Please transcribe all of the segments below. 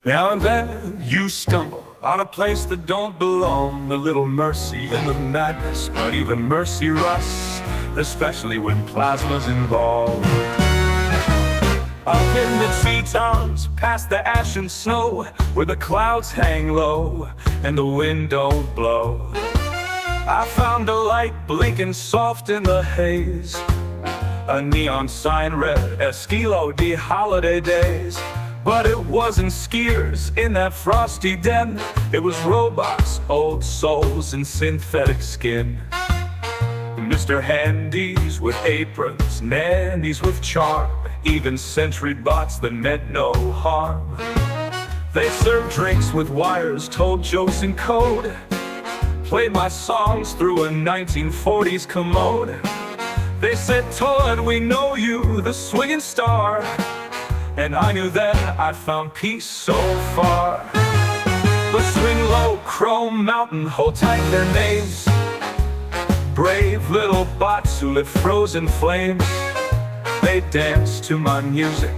Now and then you stumble on a place that don't belong. A little mercy in the madness, but even mercy rusts, especially when plasma's involved. Up in the Tetons, past the ash and snow, where the clouds hang low and the wind don't blow, I found a light blinking soft in the haze. A neon sign read Esquilo de Holiday Days. But it wasn't skiers in that frosty den. It was robots, old souls in synthetic skin. Mr. Handies with aprons, nannies with charm, even Sentry Bots that meant no harm. They served drinks with wires, told jokes in code, played my songs through a 1940s commode. They said, "Tod, we know you, the swingin' star." And I knew then I'd found peace so far. But swing low, Chrome Mountain, hold tight their names. Brave little bots who lit frozen flames. They danced to my music,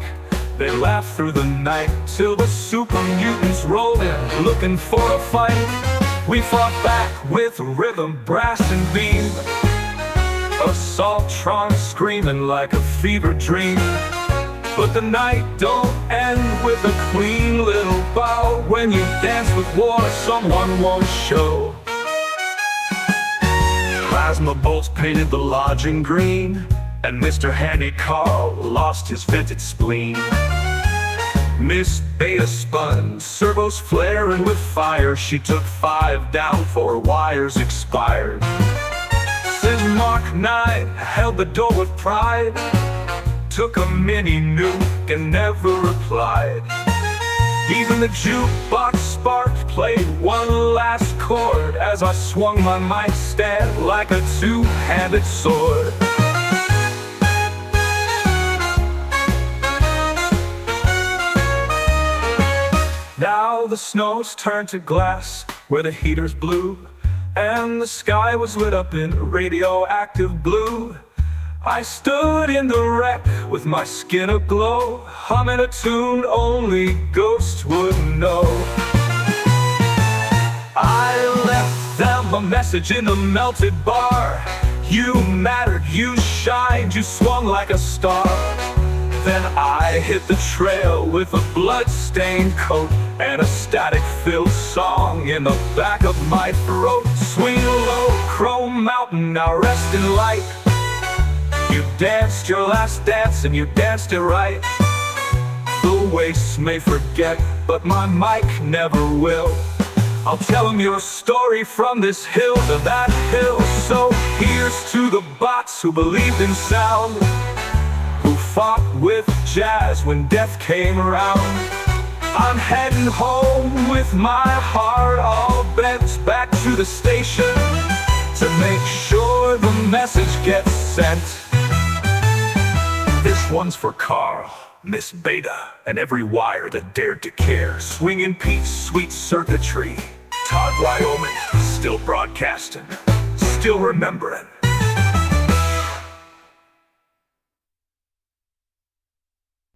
they laughed through the night, till the super mutants rolled in, looking for a fight. We fought back with rhythm, brass and beam, Assaultron screaming like a fever dream. But the night don't end with a clean little bow. When you dance with war, someone won't show. Plasma bolts painted the lodging green, and Mr. Handy Carl lost his vented spleen. Miss Beta spun, servos flaring with fire. She took 5 down, 4 wires expired. Since Mark 9 held the door with pride, took a mini nuke and never replied. Even the jukebox sparked, played one last chord as I swung my mic stand like a 2-handed sword. Now the snow's turned to glass where the heaters blew, and the sky was lit up in radioactive blue. I stood in the wreck with my skin aglow, humming a tune only ghosts would know. I left them a message in the melted bar. You mattered, you shined, you swung like a star. Then I hit the trail with a blood-stained coat and a static-filled song in the back of my throat. Swing low, Chrome Mountain, now rest in light. You danced your last dance and you danced it right. The wastes may forget, but my mic never will. I'll tell them your story from this hill to that hill. So here's to the bots who believed in sound, who fought with jazz when death came around. I'm heading home with my heart all bent, back to the station to make sure the message gets sent. This one's for Carl, Miss Beta, and every wire that dared to care. Swingin' Pete's sweet circuitry. Tod Wyoming, still broadcasting, still remembering.